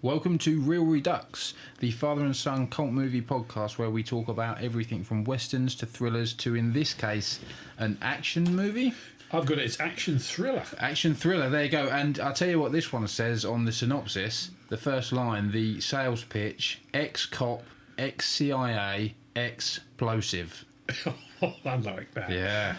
Welcome to Real Redux, the father and son cult movie podcast where we talk about everything from westerns to thrillers to, in this case, an action movie. I've got it, it's action thriller. Action thriller, there you go. And I'll tell you what this one says on the synopsis. The first line, the sales pitch, ex-cop, ex-CIA, explosive. I like that. Yeah.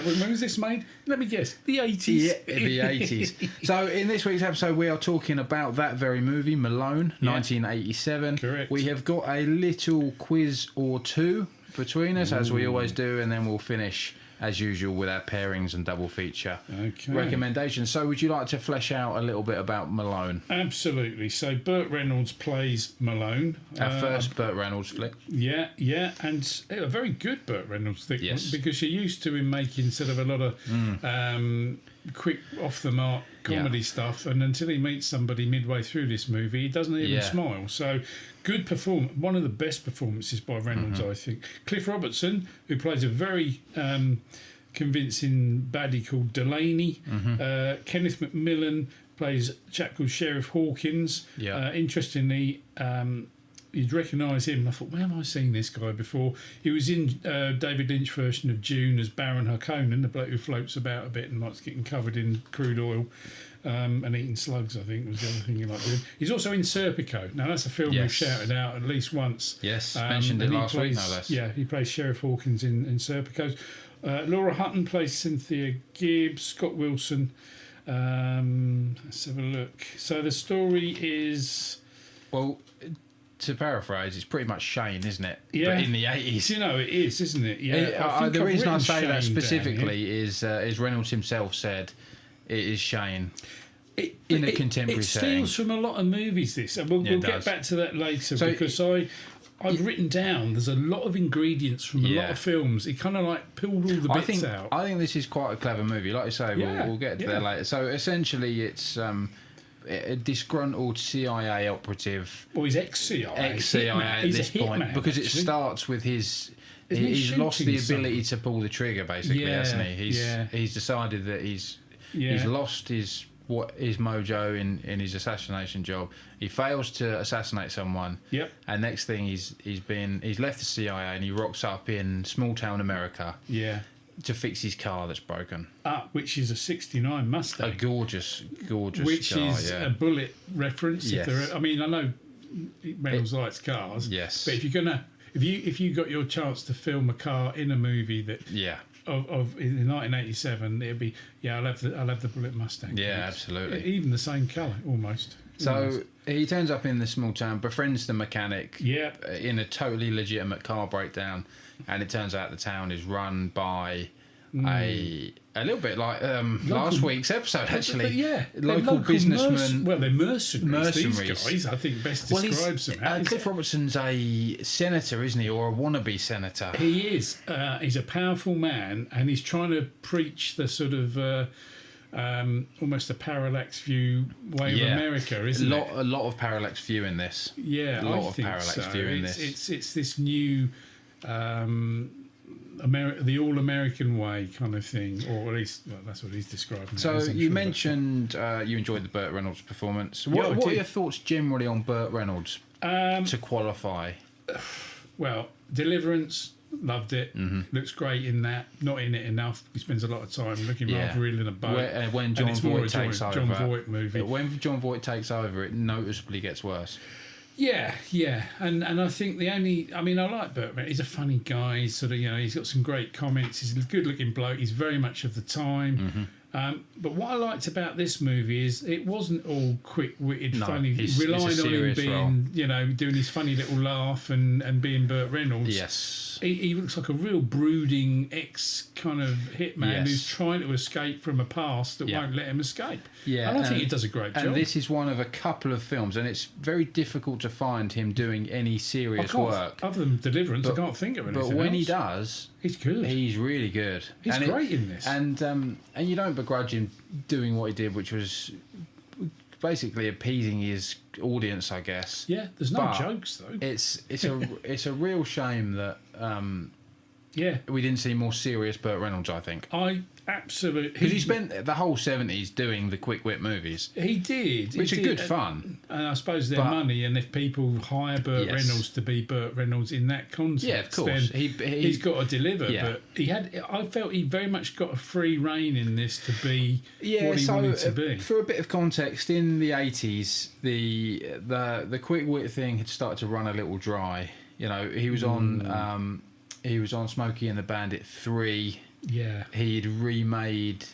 When was this made? Let me guess. The 80s. Yeah, the 80s. So in this week's episode, we are talking about that very movie, Malone, 1987. Correct. We have got a little quiz or two between us, as we always do, and then we'll finish, as usual, with our pairings and double feature recommendations. So would you like to flesh out a little bit about Malone? Absolutely. So Burt Reynolds plays Malone. Our first Burt Reynolds flick. Yeah, and a very good Burt Reynolds flick. Yes. Because you're used to him making sort of a lot of quick, off-the-mark comedy stuff, and until he meets somebody midway through this movie, he doesn't even smile. So good performance, one of the best performances by Reynolds, I think. Cliff Robertson, who plays a very convincing baddie called Delaney. Kenneth McMillan plays a chap called Sheriff Hawkins. Interestingly, you'd recognise him. I thought, where have I seen this guy before? He was in David Lynch version of Dune as Baron Harkonnen, the bloke who floats about a bit and likes getting covered in crude oil and eating slugs, I think, was the other thing he liked doing. He's also in Serpico. Now, that's a film we've shouted out at least once. Yes, mentioned it last week, no less. Yeah, he plays Sheriff Hawkins in Serpico. Laura Hutton plays Cynthia Gibbs. Scott Wilson. Let's have a look. So the story is... Well... To paraphrase, it's pretty much Shane, isn't it? Yeah. But in the 80s. You know, it is, isn't it? Yeah. The reason I say that specifically is Reynolds himself said it is Shane in a contemporary setting. It steals from a lot of movies, this. And we'll get back to that later, because I've written down there's a lot of ingredients from a lot of films. He kind of like pulled all the bits out. I think this is quite a clever movie. Like I say, we'll get to that later. So essentially it's... a disgruntled CIA operative. Well, he's ex-CIA. Ex-CIA at this point, because it starts with he's lost the ability to pull the trigger, basically, hasn't he? He's decided that he's lost his mojo in his assassination job. He fails to assassinate someone. Yep. And next thing he's left the CIA and he rocks up in small town America. Yeah. To fix his car that's broken. Which is a 69 Mustang. A gorgeous which car. Which is a Bullet reference. Yes. I know Reynolds likes cars. Yes. But if you got your chance to film a car in a movie that of in 1987, it'd be I'll have the Bullet Mustang. Yeah, absolutely. Even the same colour almost. So he turns up in the small town, befriends the mechanic. Yeah. In a totally legitimate car breakdown. And it turns out the town is run by a little bit like last week's episode, actually. Local businessmen. Well, they're mercenaries. These guys, I think, best describes them. Cliff Robertson's a senator, isn't he, or a wannabe senator? He is. He's a powerful man, and he's trying to preach the sort of almost a parallax view way of America, isn't it? A lot of parallax view in this. Yeah, a lot of parallax view in this. It's this new. The all-American way kind of thing, or at least that's what he's describing. So you mentioned you enjoyed the Burt Reynolds performance. What are your thoughts generally on Burt Reynolds to qualify? Well, Deliverance, loved it. Looks great in that. Not in it enough. He spends a lot of time looking rather real in a boat. When John Voight takes over, John Voight movie. When John Voight takes over, it noticeably gets worse. Yeah, and I think I like Burt Reynolds. He's a funny guy. He's he's got some great comments. He's a good-looking bloke. He's very much of the time. But what I liked about this movie is it wasn't all quick-witted, funny. Relying on him being, doing his funny little laugh and being Burt Reynolds. Yes. He looks like a real brooding ex kind of hitman who's trying to escape from a past that won't let him escape. Yeah, and I think he does a great job. And this is one of a couple of films, and it's very difficult to find him doing any serious work. Other than Deliverance, I can't think of anything But when else. He does, he's good. He's really good. He's great in this. And you don't begrudge him doing what he did, which was basically appeasing his audience, I guess. Yeah, there's no jokes though. It's a real shame that we didn't see more serious Burt Reynolds, I think. Absolutely. Because he spent the whole 70s doing the quick wit movies. He did. Which are good fun. And I suppose they're money, and if people hire Burt Reynolds to be Burt Reynolds in that context, of course. then he's got to deliver. But I felt he very much got a free rein in this to be what he wanted to be. For a bit of context, in the 80s, the quick wit thing had started to run a little dry. You know, he was on Smokey and the Bandit 3. Yeah, he'd remade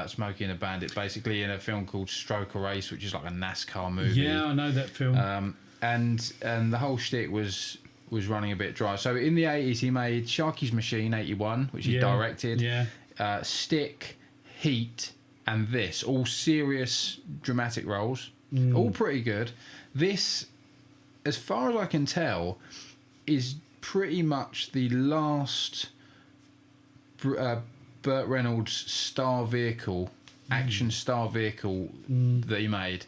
Smokey and the Bandit basically in a film called Stroker Race, which is like a NASCAR movie. Yeah, I know that film. And the whole shtick was running a bit dry. So in the 80s, he made Sharky's Machine '81, which he directed. Yeah. Stick, Heat, and this, all serious dramatic roles, all pretty good. This, as far as I can tell, is pretty much the last Burt Reynolds star vehicle, action star vehicle that he made.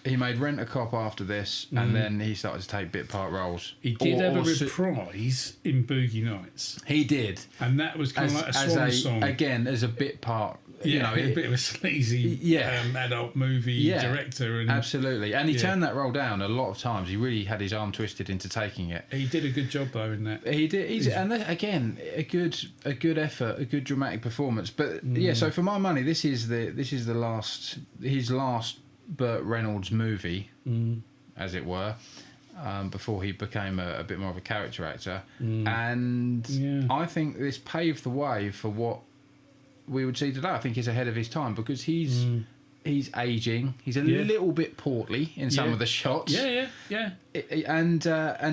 He made Rent a Cop after this, and then he started to take bit part roles. He did have a reprise in Boogie Nights. He did, and that was kind of like a swan song again as a bit part. You know, a bit of a sleazy adult movie director. And, absolutely. And he turned that role down a lot of times. He really had his arm twisted into taking it. He did a good job, though, in that. He did. And again, a good effort, a good dramatic performance. But, so for my money, this is his last Burt Reynolds movie, as it were, before he became a bit more of a character actor. And I think this paved the way for what we would see today. I think he's ahead of his time because he's aging. He's a little bit portly in some of the shots. Yeah. And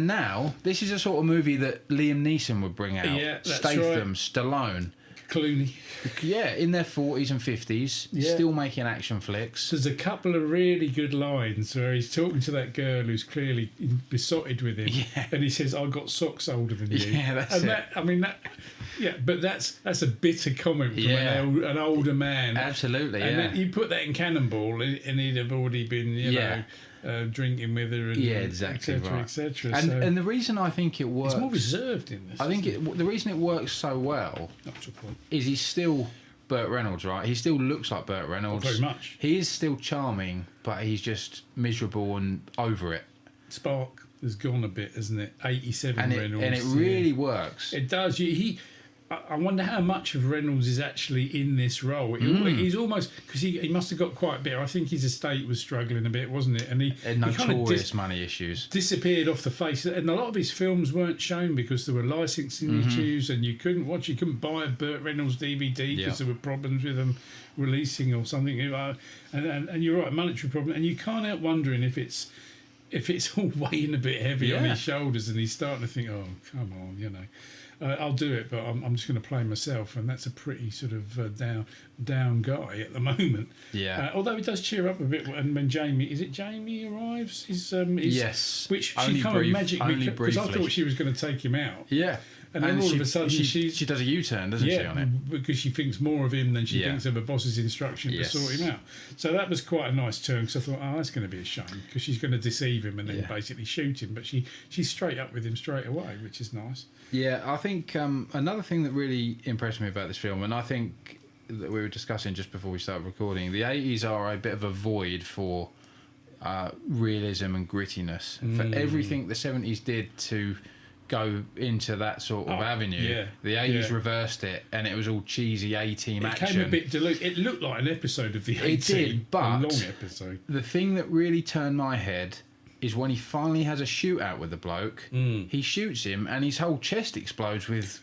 now this is a sort of movie that Liam Neeson would bring out. Yeah, that's Statham, right. Stallone, Clooney. Yeah, in their 40s and 50s, still making action flicks. There's a couple of really good lines where he's talking to that girl who's clearly besotted with him, and he says, "I got socks older than you." Yeah, that's it. But that's a bitter comment from an older man. Absolutely, and then you put that in Cannonball, and he'd have already been, drinking with her, and exactly, etc. And the reason I think it works, it's more reserved in this. I think the reason it works so well is he's still Burt Reynolds, right? He still looks like Burt Reynolds. Very much. He is still charming, but he's just miserable and over it. Spark has gone a bit, hasn't it? 87 Reynolds, and it really works. It does. I wonder how much of Reynolds is actually in this role. He's almost, because he must have got quite a bit. I think his estate was struggling a bit, wasn't it? And he notorious money issues. Disappeared off the face. And a lot of his films weren't shown because there were licensing issues, and you couldn't buy a Burt Reynolds DVD because there were problems with them releasing or something. And you're right, monetary problem. And you can't help wondering if it's all weighing a bit heavy on his shoulders, and he's starting to think, oh, come on, I'll do it, but I'm just going to play myself, and that's a pretty sort of down guy at the moment. Yeah. Although it does cheer up a bit when Jamie arrives? Yes. Which she kind of magically, because I thought she was going to take him out. Yeah. And then all of a sudden she does a U-turn, doesn't she, on it? Because she thinks more of him than she thinks of her boss's instruction to sort him out. So that was quite a nice turn, because I thought, that's going to be a shame, because she's going to deceive him and then basically shoot him. But she's straight up with him straight away, which is nice. Yeah, I think another thing that really impressed me about this film, and I think that we were discussing just before we started recording, the 80s are a bit of a void for realism and grittiness. For everything the 70s did to go into that sort of avenue, the 80s reversed it, and it was all cheesy A-team action. It came a bit diluted. It looked like an episode of the A-team. It did, but a long episode. The thing that really turned my head is when he finally has a shootout with the bloke, he shoots him and his whole chest explodes with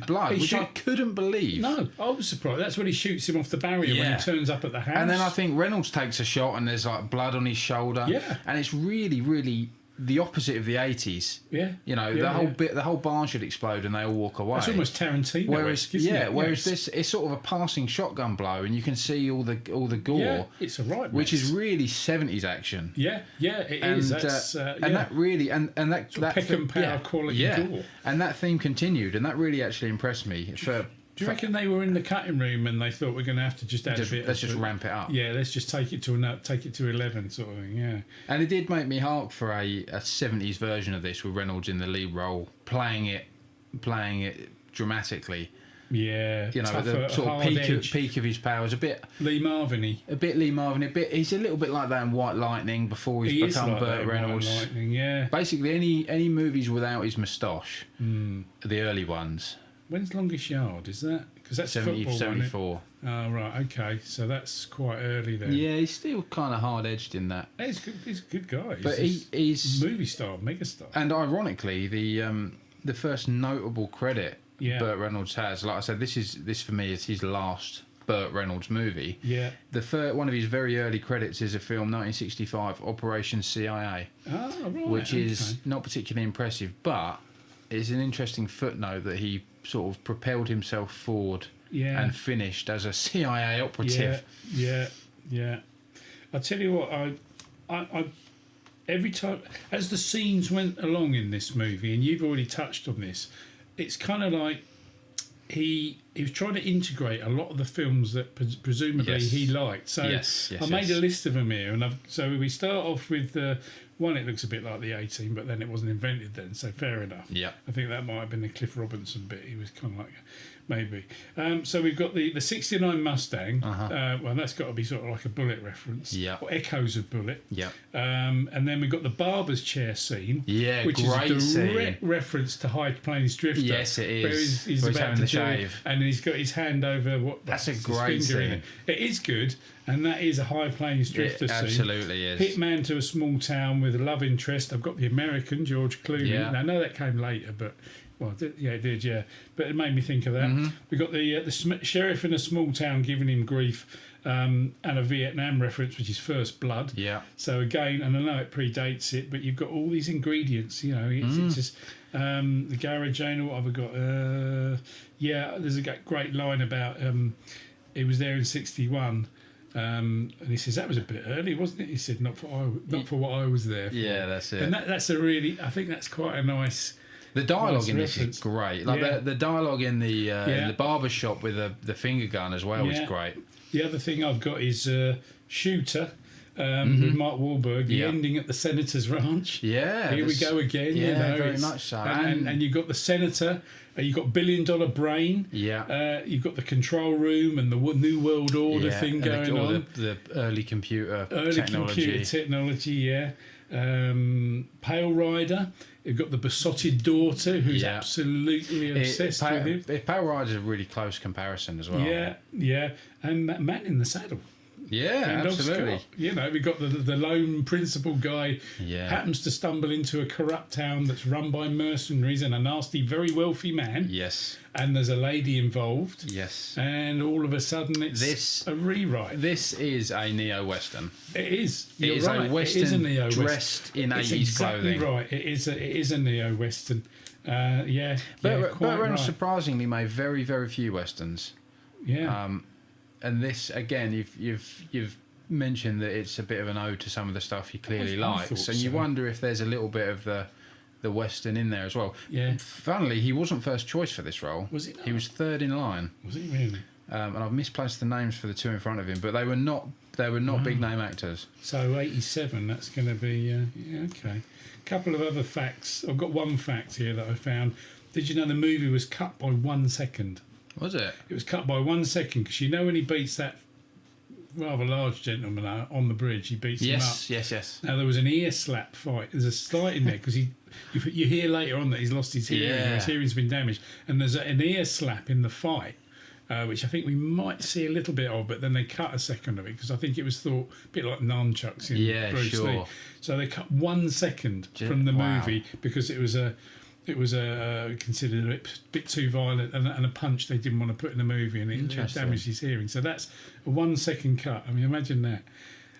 blood, which I couldn't believe. No, I was surprised. That's when he shoots him off the barrier when he turns up at the house. And then I think Reynolds takes a shot and there's like blood on his shoulder. Yeah. And it's really, really the opposite of the 80s. Yeah. The whole barn should explode and they all walk away. It's almost Tarantino. Whereas this is sort of a passing shotgun blow and you can see all the gore. Yeah, it's a right which is really 70s action. Yeah, it is. And that really and that peck and power quality gore. And that theme continued, and that really actually impressed me Do you reckon they were in the cutting room and they thought we're going to have to just add a bit? Let's just ramp it up. Yeah, let's just take it to 11 sort of thing. Yeah, and it did make me hark for a 70s version of this with Reynolds in the lead role, playing it dramatically. Yeah, you know, at the sort of peak of his powers, a bit Lee Marvin-y. He's a little bit like that in White Lightning before he's become like Burt Reynolds. White Lightning, yeah. Basically, any movies without his moustache, the early ones. When's Longest Yard? Is that because that's 74? Oh, right, okay, so that's quite early then. Yeah, he's still kind of hard edged in that. He's a good guy. But he's movie star, megastar. And ironically, the first notable credit Burt Reynolds has, like I said, this for me is his last Burt Reynolds movie. Yeah. One of his very early credits is a film 1965, Operation CIA. Oh, right. Which is not particularly impressive, but it's an interesting footnote that he sort of propelled himself forward and finished as a CIA operative. Yeah. I tell you what, I every time as the scenes went along in this movie, and you've already touched on this, it's kind of like he was trying to integrate a lot of the films that presumably he liked. So I made a list of them here, and so we start off with one. It looks a bit like the 18, but then it wasn't invented then, so fair enough. Yeah, I think that might have been the Cliff Robinson bit. He was kind of like maybe. So we've got the 69 Mustang. Well, that's got to be sort of like a Bullet reference. Yeah, or echoes of Bullet. Yeah. And then we've got the barber's chair scene. Yeah, which great is a direct reference to High Plains Drifter. Yes, it is. Where he's about having to the shave, and he's got his hand over what. That's a great scene. It is good, and that is a High Plains Drifter scene. Absolutely is. Hitman to a small town with a love interest. I've got the American George Clooney. Yeah. Now, I know that came later, but. Well, it did, yeah. But it made me think of that. We got the sheriff in a small town giving him grief, and a Vietnam reference, which is First Blood. Yeah. So again, and I know it predates it, but you've got all these ingredients. You know, it's just the garage owner. What have I got? There's a great line about he was there in '61. And he says that was a bit early, wasn't it? He said not for what I was there for. Yeah, that's it. And that's a really, I think that's quite a nice. The dialogue in this is great. Like the dialogue in the barber shop with the finger gun as well is great. The other thing I've got is Shooter with Mark Wahlberg. The ending at the Senator's Ranch. Yeah, here we go again. Yeah, you know, very much so. And you've got the Senator. You've got $1 Billion Brain. Yeah. You've got the control room and the New World Order thing going on. The early computer technology. Yeah. Pale Rider. You've got the besotted daughter who's absolutely obsessed with him. Pale Rider's a really close comparison as well. Yeah. And Man in the Saddle. Yeah, absolutely. You know, we've got the lone principal guy happens to stumble into a corrupt town that's run by mercenaries and a nasty, very wealthy man. Yes. And there's a lady involved. Yes. And all of a sudden it's a rewrite. This is a neo-Western. It is. It is a Western dressed in 80s clothing. Right. It is a neo-Western. But Reynolds surprisingly made very, very few Westerns. Yeah. And this again, you've mentioned that it's a bit of an ode to some of the stuff he clearly likes, and you wonder if there's a little bit of the Western in there as well. Yeah. Funnily, he wasn't first choice for this role. Was he not? He was third in line. Was he really? And I've misplaced the names for the two in front of him, but they were not big name actors. So 87. That's going to be okay. Couple of other facts. I've got one fact here that I found. Did you know the movie was cut by 1 second? Was it? It was cut by 1 second because you know when he beats that rather large gentleman on the bridge, he beats him up. Yes. Now there was an ear slap fight. There's a slight in there because you hear later on that he's lost his hearing or his hearing's been damaged, and there's an ear slap in the fight, which I think we might see a little bit of, but then they cut a second of it because I think it was thought a bit like nunchucks in Bruce Lee. So they cut 1 second from the movie because it was considered a bit too violent and a punch they didn't want to put in the movie, and it damaged his hearing. So that's a 1 second cut. I mean, imagine that.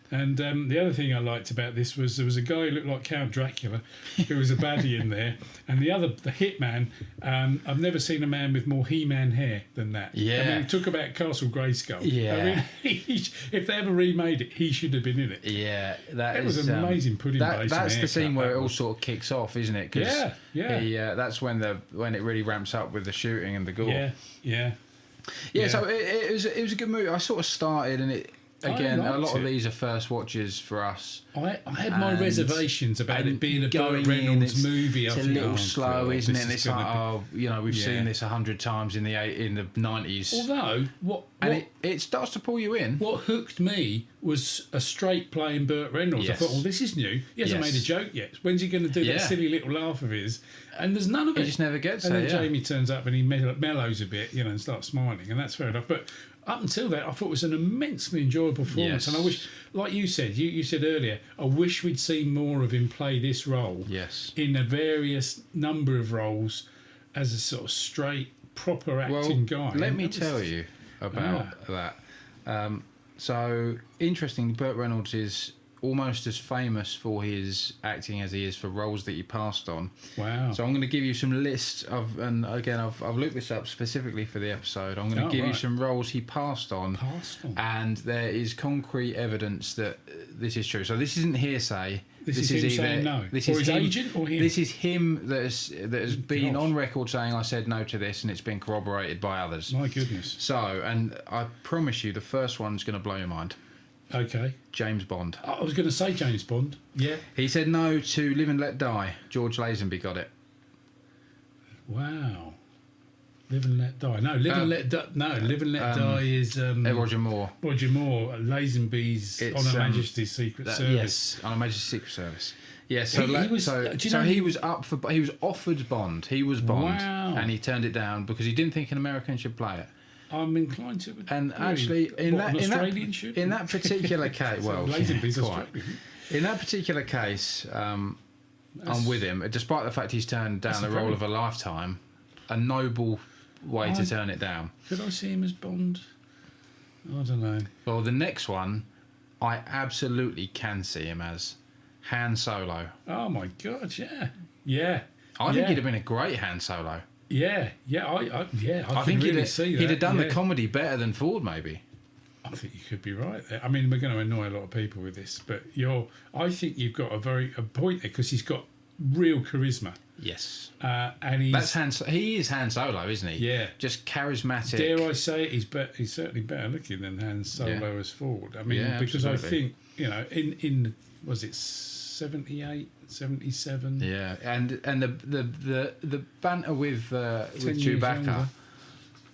And the other thing I liked about this was there was a guy who looked like Count Dracula, who was a baddie in there, and the Hitman. I've never seen a man with more He-Man hair than that. Yeah. I mean, talk about Castle Grayskull. Yeah. I mean, if they ever remade it, he should have been in it. Yeah, it was amazing pudding base. That's the scene where it all sort of kicks off, isn't it? Yeah. That's when it really ramps up with the shooting and the gore. Yeah. Yeah, so it was a good movie. I sort of started, and it again, a lot of these are first watches for us. I had my reservations about it being a Burt Reynolds movie. It's a little slow, isn't it? And it's like, we've seen this 100 times in the 90s. Although, it starts to pull you in. What hooked me was a straight playing Burt Reynolds. Yes. I thought, well, this is new. He hasn't made a joke yet. When's he going to do that silly little laugh of his? And there's none of it. He just never gets and there. And then Jamie turns up and he mellows a bit, and starts smiling, and that's fair enough. But up until that, I thought it was an immensely enjoyable performance. And I wish, like you said, you said earlier, I wish we'd seen more of him play this role. Yes. In a various number of roles as a sort of straight, proper acting guy. Let me tell you about that. So, interesting, Burt Reynolds is almost as famous for his acting as he is for roles that he passed on. Wow. So I'm going to give you some lists of, and again, I've looked this up specifically for the episode. I'm going to give you some roles he passed on. And there is concrete evidence that this is true. So this isn't hearsay. This is him saying no. This or is his him, agent or him? This is him that has been on record saying, I said no to this, and it's been corroborated by others. My goodness. So, and I promise you, the first one's going to blow your mind. Okay. James Bond. I was going to say James Bond. Yeah. He said no to Live and Let Die. George Lazenby got it. Wow. Live and Let Die. No, Live and Let Die. No, Live and Let Die is Roger Moore. Roger Moore. Lazenby's On Her Majesty's Secret Service. Yes, On Her Majesty's Secret Service. Yes, he was offered Bond. He was Bond, and he turned it down because he didn't think an American should play it. I'm inclined to agree. And actually, in that particular case, in that particular case, I'm with him. Despite the fact he's turned down the role of a lifetime, a noble way to turn it down. Could I see him as Bond? I don't know. Well, the next one, I absolutely can see him as Han Solo. Oh my God! Yeah. I think he'd have been a great Han Solo. I think really see that. He'd have done the comedy better than Ford, maybe. I think you could be right there. I mean, we're going to annoy a lot of people with this, but I think you've got a point there because he's got real charisma. Yes, and he is Han Solo, isn't he? Yeah, just charismatic. Dare I say it? He's certainly better looking than Han Solo as Ford. I mean, because absolutely. I think in was it 78, 77? Yeah, and the banter with Chewbacca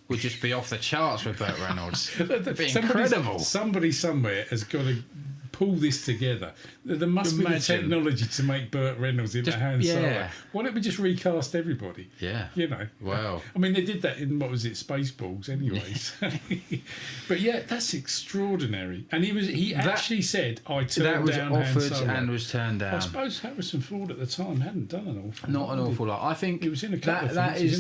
would just be off the charts with Burt Reynolds. It'd be incredible. Somebody somewhere has got to pull this together. There must be the technology to make Burt Reynolds into Han Solo. Why don't we just recast everybody? Yeah. Wow. I mean, they did that in, Spaceballs anyways. But yeah, that's extraordinary. And he actually said, I turned down Han Solo. That was offered and was turned down. I suppose Harrison Ford at the time hadn't done an awful lot. Not an awful lot. I think he was in a couple of things.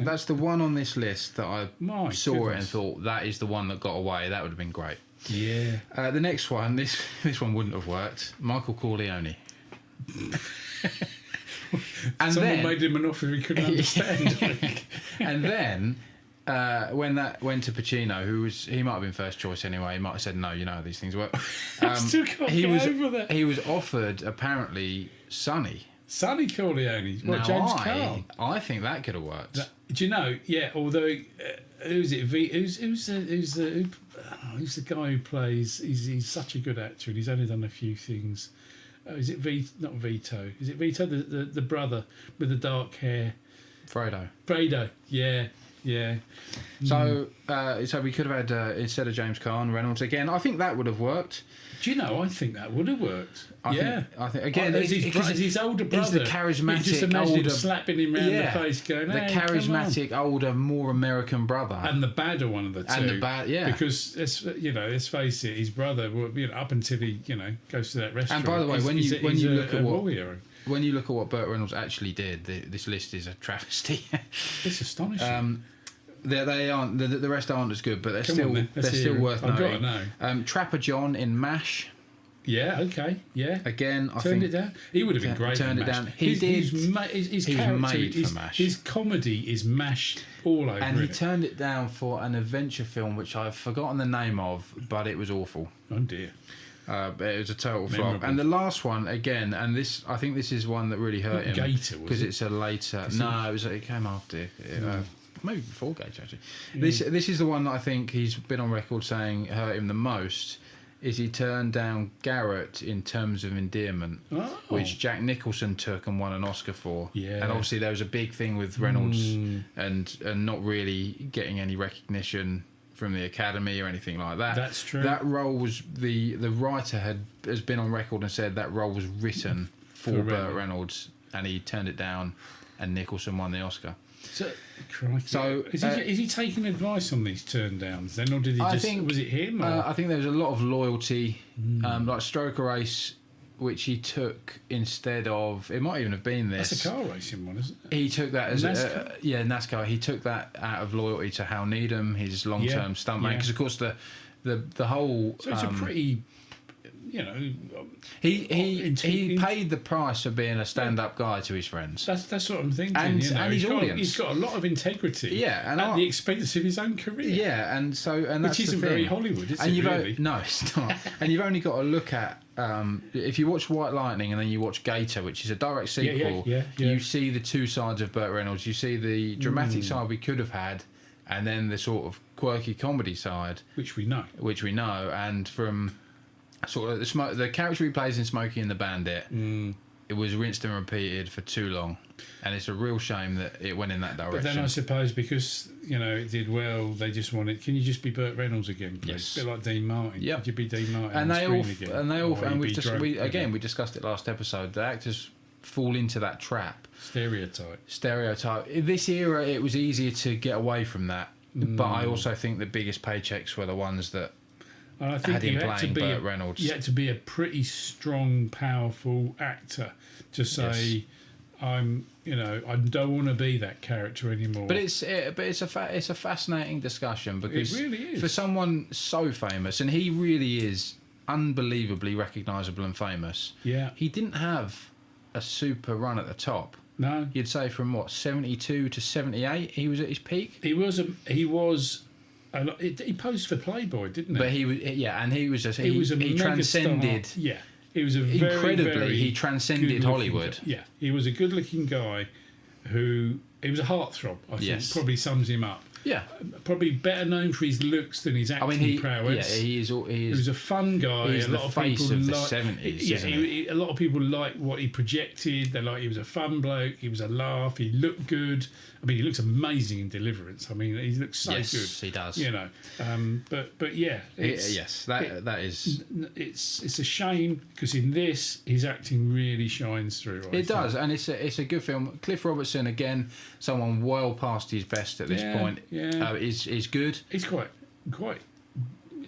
That's the one on this list that I saw it and thought, that is the one that got away. That would have been great. Yeah. The next one, this one wouldn't have worked. Michael Corleone. And someone made him an offer he couldn't understand. And then when that went to Pacino, he might have been first choice anyway. He might have said no. You know how these things work. Still can't get over that. He was offered apparently Sonny Corleone. James Caan. I think that could have worked. Do you know? Yeah. Although who's the guy who plays? He's such a good actor, and he's only done a few things. Is it not Vito? Is it Vito, the brother with the dark hair? Fredo. Yeah. So we could have had instead of James Caan, Reynolds again. I think that would have worked. Do you know? I think that would have worked. I think again, his older brother. He's the charismatic just imagine older, him slapping him round the face, going, "Hey, the charismatic older, more American brother, and the badder one of the two, and the bad, because let's face it, his brother, up until he goes to that restaurant. And by the way, when you look at what Burt Reynolds actually did, this list is a travesty. It's astonishing. They aren't. The rest aren't as good, but they're still worth knowing. I've got to know. Trapper John in MASH. Yeah. Okay. Yeah. Again, I turned think it down. He would have been great. Turned it down. He did. His character, made for MASH. His comedy is MASH all over. And he turned it down for an adventure film, which I've forgotten the name of, but it was awful. Oh dear. But it was a total flop. And the last one again, and I think this is one that really hurt him Gator, because it's a later. No, it came after. maybe before Gage actually. This is the one that I think he's been on record saying hurt him the most. Is he turned down Garrett in Terms of Endearment, which Jack Nicholson took and won an Oscar for. Yeah. And obviously there was a big thing with Reynolds and not really getting any recognition from the Academy or anything like that. That's true. That role was the writer has been on record and said that role was written for Burt Reynolds, and he turned it down, and Nicholson won the Oscar. So is he taking advice on these turn downs then, or did he was it him? I think there was a lot of loyalty, like Stroker Race, which he took instead of. It might even have been this. That's a car racing one, isn't it? He took that as NASCAR. NASCAR. He took that out of loyalty to Hal Needham, his long-term stuntman, because of course the whole. So it's a pretty. He paid the price for being a stand-up guy to his friends. That's what I'm thinking. And his audience. He's got a lot of integrity. And at the expense of his own career. Yeah, and that's which isn't very Hollywood, is it? Really? No, it's not. And you've only got to look at if you watch White Lightning and then you watch Gator, which is a direct sequel. You see the two sides of Burt Reynolds. You see the dramatic side we could have had, and then the sort of quirky comedy side, which we know, and from. Sort of the character he plays in Smokey and the Bandit, it was rinsed and repeated for too long, and it's a real shame that it went in that direction. But then I suppose because it did well, they just wanted. Can you just be Burt Reynolds again, please? Yes. A bit like Dean Martin. Yeah, could you be Dean Martin? And we discussed it last episode. The actors fall into that trap. Stereotype. In this era, it was easier to get away from that, but I also think the biggest paychecks were the ones that. I think you had to be a pretty strong, powerful actor to say, I don't want to be that character anymore. But it's a fascinating discussion because it really is. For someone so famous, and he really is unbelievably recognisable and famous. Yeah, he didn't have a super run at the top. No, you'd say from 72 to 78, he was at his peak. He was. He posed for Playboy, didn't he? But he transcended. Star. Yeah, he was he transcended Hollywood. He was a good-looking guy he was a heartthrob. I think probably sums him up. Yeah, probably better known for his looks than his acting prowess. Yeah, he was a fun guy. He's the face of the 70s. A lot of people liked what he projected. They liked he was a fun bloke. He was a laugh. He looked good. I mean, he looks amazing in Deliverance. I mean, he looks so good. Yes, he does. But yeah, that is. It's a shame because in this his acting really shines through. It does, and it's a good film. Cliff Robertson again, someone well past his best at this point. Yeah, is good. He's quite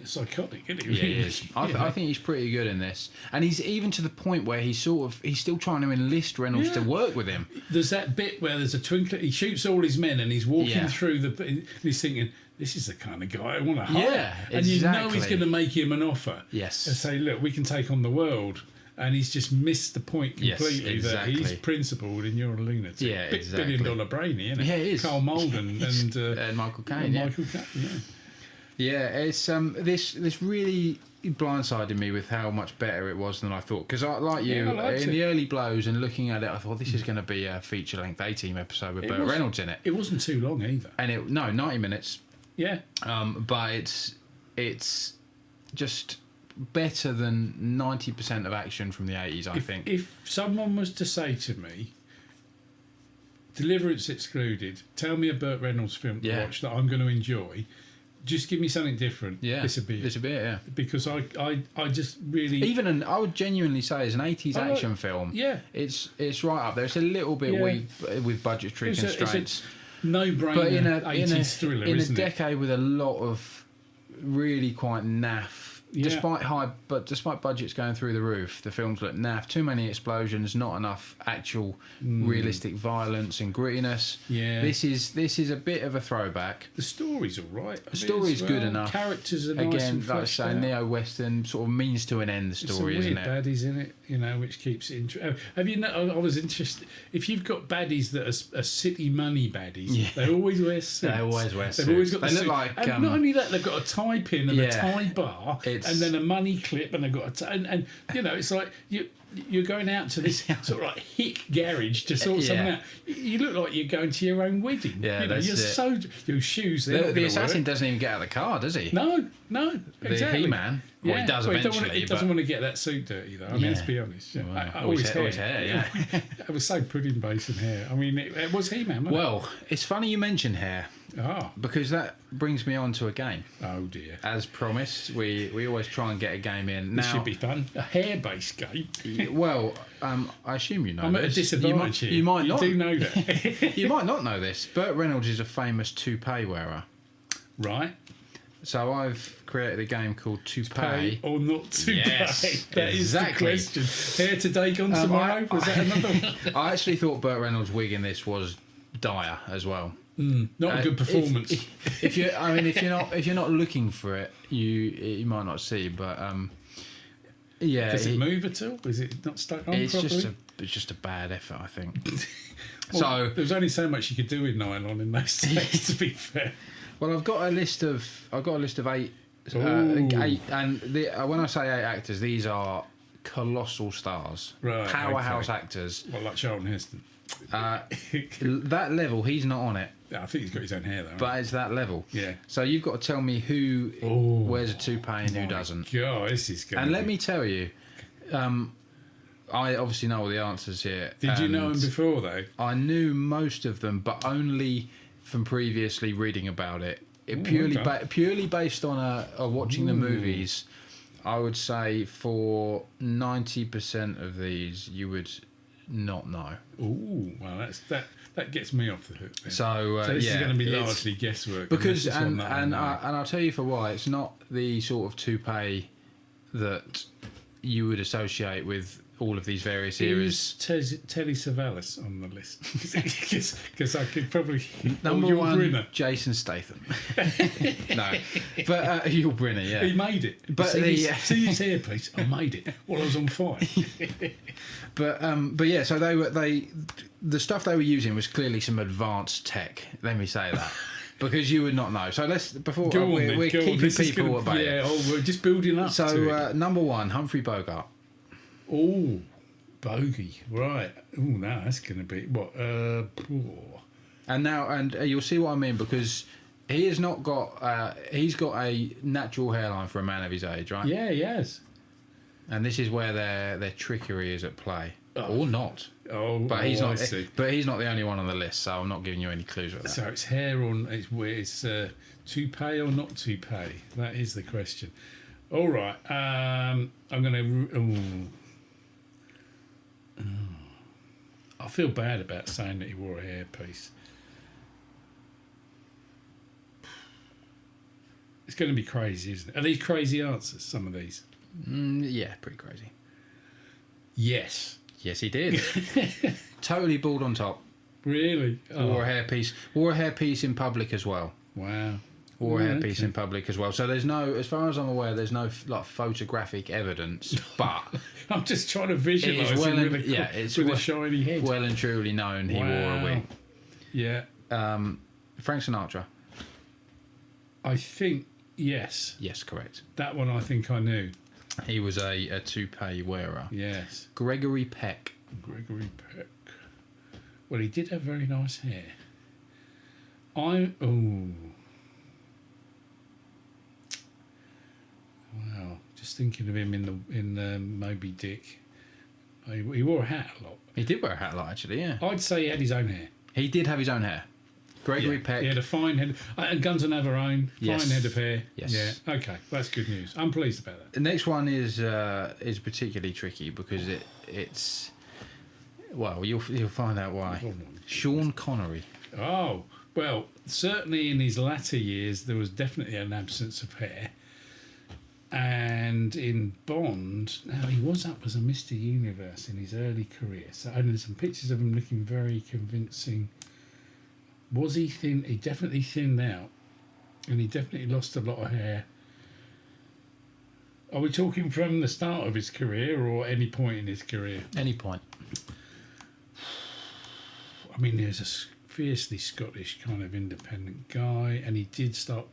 psychotic, isn't he? Yeah, he is. I think he's pretty good in this, and he's even to the point where he's still trying to enlist Reynolds to work with him. There's that bit where there's a twinkle. He shoots all his men, and he's walking through and he's thinking, "This is the kind of guy I want to hire." Yeah, and you know he's going to make him an offer. Yes, and say, "Look, we can take on the world." And he's just missed the point completely that he's principled and you're a lunatic. Yeah, exactly. $1 billion brainy, isn't it? Yeah, it is. Carl Malden and Michael Caine. Yeah, it's this really blindsided me with how much better it was than I thought. Because like you, in the early blows and looking at it, I thought this is going to be a feature-length A-Team episode with Burt Reynolds in it. It wasn't too long either. And 90 minutes. Yeah. But it's just better than 90% of action from the 80s, I think. If someone was to say to me, Deliverance excluded, tell me a Burt Reynolds film to watch that I'm going to enjoy, just give me something different. Yeah, this would be it. Yeah. Because I just really... I would genuinely say as an 80s action film, it's right up there. It's a little bit weak with budgetary constraints. It's a no-brainer, but in a 80s thriller, in a decade with a lot of really quite naff. Despite budgets going through the roof, the films look naff. Too many explosions, not enough actual realistic violence and grittiness. Yeah, this is a bit of a throwback. The story's all right. The story's good enough. Characters are nice and like I say, neo-western sort of means to an end. The story, isn't it? Some weird baddies in it, which keeps it interesting. Have you? I was interested. If you've got baddies that are city money baddies, they always wear suits. They always wear suits. They've always got. They look like. And not only that, they've got a tie pin and a tie bar. and then a money clip, and they've got and you know, it's like you're going out to this sort of like hick garage to sort something out. You look like you're going to your own wedding. Yeah, you know, your shoes. The assassin doesn't even get out of the car, does he? No, exactly. The He-Man. Well, he does eventually. He doesn't want to get that suit dirty, though. I mean, let's be honest. Yeah. Well, his hair, yeah. It was so pudding base and hair. I mean, it was He-Man, wasn't Well, it's funny you mention hair. Ah. Because that brings me on to a game. Oh, dear. As promised, we always try and get a game in. This should be fun. A hair-based game. Well, I assume you know I'm this. at a disadvantage here. You might not. You do know that. You might not know this. Burt Reynolds is a famous toupee wearer. Right. So I've created a game called Toupee. Or not toupee. Yes, that is the question. Hair today, gone tomorrow? Was that another one? I actually thought Burt Reynolds' wig in this was dire as well. Not a good performance. If you're not looking for it, you might not see. But yeah, does it move at all? Is it not stuck on properly? It's just a bad effort, I think. Well, so there was only so much you could do with nylon in those days. To be fair. Well, I've got a list of 8. 8, and when I say 8 actors, these are colossal stars, powerhouse actors. Well, like Charlton Heston. That level, he's not on it. I think he's got his own hair though. But it's that level. Yeah. So you've got to tell me who wears a toupee and who doesn't. God, this is good. And let me tell you, I obviously know all the answers here. Did you know him before though? I knew most of them, but only from previously reading about it. Purely based on watching the movies. I would say for 90% of these, you would not know. Ooh, well, that gets me off the hook. Then. So this is going to be largely guesswork. Because and I'll tell you for why. It's not the sort of toupee that you would associate with all of these various eras. Telly Savalas on the list? Because I could probably... Number one, Brynner. Jason Statham. No. But Yul Brynner, yeah. He made it. But see his hairpiece? I made it while I was on fire. But yeah, so the stuff they were using was clearly some advanced tech, let me say that. Because you would not know. So we're keeping people at bay. Yeah, we're just building up. So number one, Humphrey Bogart. Oh, bogey, right. Oh, now that's going to be what? And you'll see what I mean, because he has not got. He's got a natural hairline for a man of his age, right? Yeah, he has. And this is where their trickery is at play, or not. But he's not. But he's not the only one on the list, so I'm not giving you any clues with that. So it's hair on. It's toupee or not toupee. That is the question. All right. I'm going to. I feel bad about saying that he wore a hairpiece. It's going to be crazy, isn't it? Are these crazy answers, some of these? Yeah, pretty crazy. Yes. Yes, he did. Totally bald on top. Really? Wore a hairpiece. Wore a hairpiece in public as well. Wow. Wore a hairpiece in public as well. So there's no, as far as I'm aware, there's no photographic evidence. But I'm just trying to visualise him with a shiny head. Well and truly known he wore a wig. Yeah. Frank Sinatra. I think yes. Yes, correct. That one I think I knew. He was a toupee wearer. Yes. Gregory Peck. Well, he did have very nice hair. Wow, just thinking of him in Moby Dick. He wore a hat a lot. He did wear a hat a lot, actually, yeah. I'd say he had his own hair. He did have his own hair. Gregory Peck. He had a fine head. And Guns N' Own, fine head of hair. Yes. Yeah, okay, that's good news. I'm pleased about that. The next one is particularly tricky because it's... Well, you'll find out why. Sean Connery. Oh, well, certainly in his latter years, there was definitely an absence of hair. And in Bond, now he was up as a Mr. Universe in his early career. So, and there's some pictures of him looking very convincing. Was he thin? He definitely thinned out. And he definitely lost a lot of hair. Are we talking from the start of his career or any point in his career? Any point. I mean, there's a fiercely Scottish kind of independent guy, and he did stop.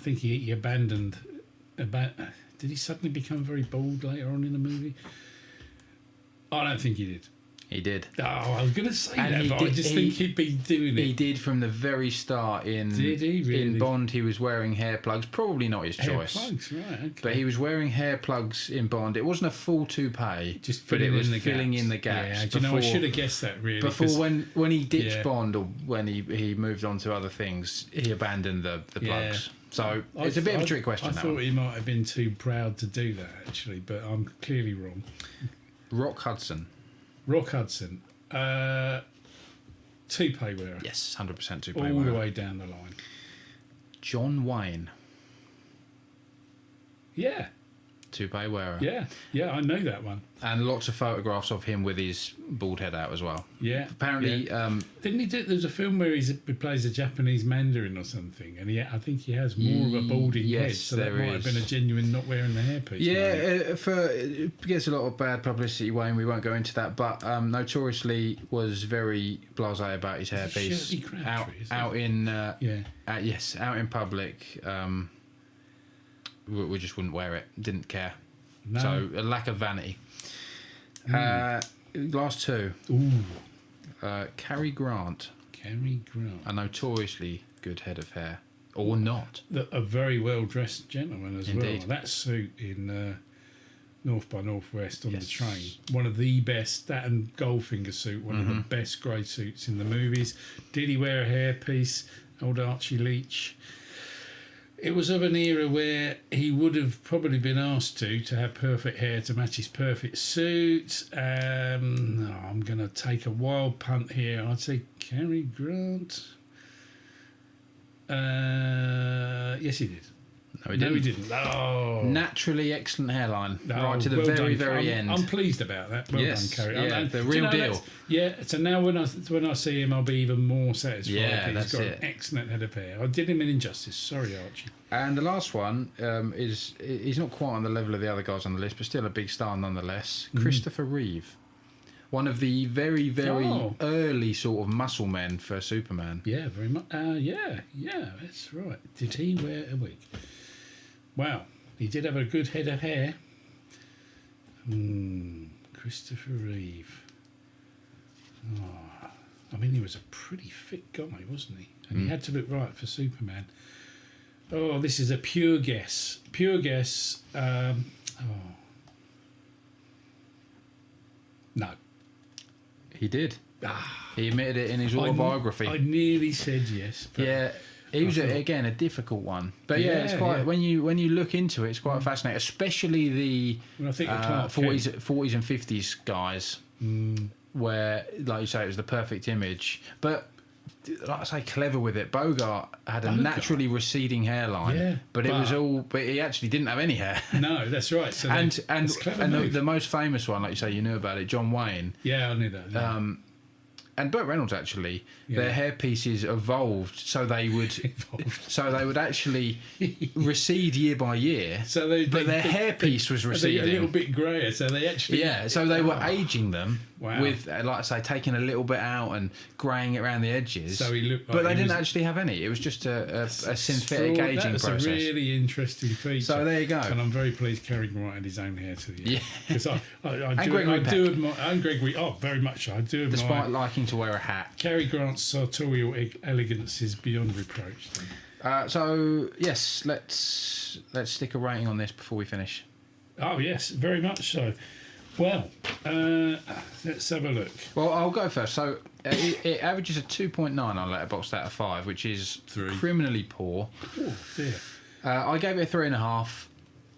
think he abandoned. Did he suddenly become very bald later on in the movie? I don't think he did. He did. Oh, I was going to say that, but I just think he'd been doing it. He did from the very start in. Did he really? In Bond, he was wearing hair plugs. Probably not his choice. Hair plugs, right? Okay. But he was wearing hair plugs in Bond. It wasn't a full toupee, but it was filling in the gaps. Yeah, do you know, I should have guessed that really. Before when he ditched Bond or when he moved on to other things, he abandoned the plugs. So it's a bit of a trick question. I thought he might have been too proud to do that actually, but I'm clearly wrong. Rock Hudson. Toupee wearer. Yes, 100% toupee wearer. All the way down the line. John Wayne. Yeah. Toupee wearer. Yeah, I know that one. And lots of photographs of him with his bald head out as well. Yeah. Apparently... Didn't he do... There's a film where he plays a Japanese Mandarin or something, and I think he has more of a balding head, so that might have been a genuine not wearing the hairpiece. Yeah, it gets a lot of bad publicity, Wayne. We won't go into that, but notoriously was very blasé about his hairpiece. Out in public. We just wouldn't wear it. Didn't care. No. So a lack of vanity. Last two. Ooh. Cary Grant. A notoriously good head of hair. Or not. A very well-dressed gentleman as well. That suit in North by Northwest on the train. One of the best. That and Goldfinger suit. One of the best grey suits in the movies. Did he wear a hairpiece? Old Archie Leach. It was of an era where he would have probably been asked to have perfect hair to match his perfect suit. I'm going to take a wild punt here. I'd say Cary Grant. Yes, he did. No, he didn't. Oh. Naturally excellent hairline. Right to the very end. I'm pleased about that. Well done, Cary. Yeah, the real deal. So now when I see him, I'll be even more satisfied. Yeah, he's got an excellent head of hair. I did him an injustice. Sorry, Archie. And the last one he's not quite on the level of the other guys on the list, but still a big star nonetheless. Christopher Reeve. One of the very, very early sort of muscle men for Superman. Yeah, very much. Yeah, that's right. Did he wear a wig? Wow, he did have a good head of hair. Christopher Reeve. I mean, he was a pretty fit guy, wasn't he? And he had to look right for Superman. Oh, this is a pure guess. No. He did. He admitted it in his autobiography. I nearly said yes. Yeah. It was again a difficult one, but it's quite when you look into it, it's quite fascinating, especially the 40s and 50s guys, where, like you say, it was the perfect image. But like I say, clever with it. Bogart had a naturally receding hairline, but it was all. But he actually didn't have any hair. No, that's right. So and the most famous one, like you say, you knew about it, John Wayne. Yeah, I knew that. Yeah. And Burt Reynolds actually, their hairpieces evolved so they would actually recede year by year. So but their hairpiece was receding a little bit greyer. So they actually So they were aging them with, like I say, taking a little bit out and greying it around the edges. So he looked, but they didn't actually have any. It was just a synthetic aging process. That's a really interesting feature. So there you go. And I'm very pleased Cary Grant had his own hair to the end. Because I do admire, and Gregory. Oh, very much. I do admire. Despite liking to wear a hat, Cary Grant's sartorial elegance is beyond reproach. So yes, let's stick a rating on this before we finish. Oh yes, very much so. Well, let's have a look. Well, I'll go first. So it averages a 2.9 on Letterboxd out of 5, which is criminally poor. Oh dear. I gave it a 3.5.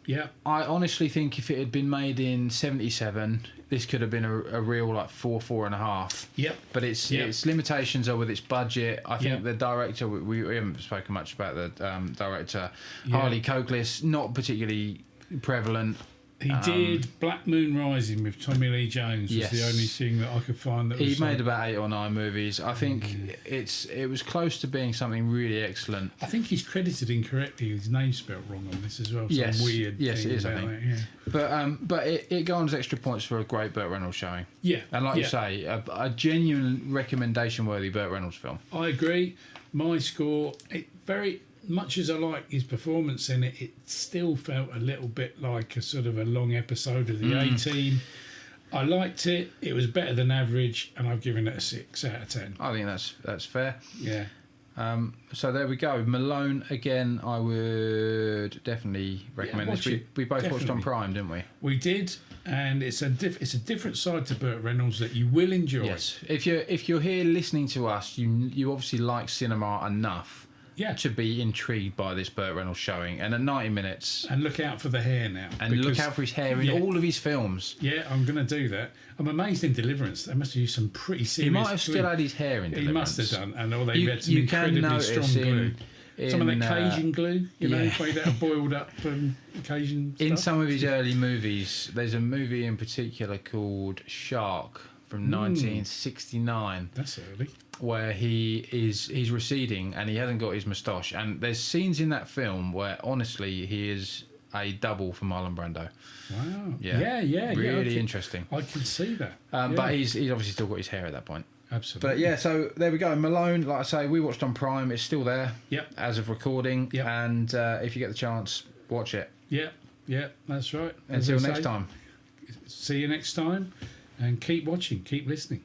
Yeah. I honestly think if it had been made in 77, this could have been a real 4.5. Yep. But its limitations are with its budget. I think the director, we haven't spoken much about the director, Harley Cokeliss, not particularly prevalent. He did Black Moon Rising with Tommy Lee Jones. Was the only thing that I could find that he made about 8 or 9 movies. I think it was close to being something really excellent. I think he's credited incorrectly. His name's spelt wrong on this as well. Some weird thing it is. I think. But it garners extra points for a great Burt Reynolds showing. Yeah, and like you say, a genuine recommendation-worthy Burt Reynolds film. I agree. My score, much as I like his performance in it, it still felt a little bit like a sort of a long episode of the A-Team. I liked it. It was better than average, and I've given it a 6 out of 10. I think that's fair. Yeah. So there we go. Malone again. I would definitely recommend this. We both watched on Prime, didn't we? We did, and it's a different side to Burt Reynolds that you will enjoy. Yes. If you're here listening to us, you obviously like cinema enough. Yeah. To be intrigued by this Burt Reynolds showing, and at 90 minutes, and look out for the hair now, and look out for his hair in all of his films. Yeah, I'm going to do that. I'm amazed in Deliverance. They must have used some pretty serious. He might have still had his hair in Deliverance. He must have done, and all they had some incredibly strong glue. Some of that Cajun glue, made out of boiled up Cajun stuff. In some of his early movies, there's a movie in particular called Shark from 1969. That's early. Where he's receding and he hasn't got his moustache, and there's scenes in that film where honestly he is a double for Marlon Brando. Wow. Yeah. Really interesting. I can see that. But he's obviously still got his hair at that point. Absolutely. But yeah, so there we go. Malone, like I say, we watched on Prime. It's still there. Yep. As of recording. Yep. And if you get the chance, watch it. Yeah, that's right. Until next time. See you next time, and keep watching, keep listening.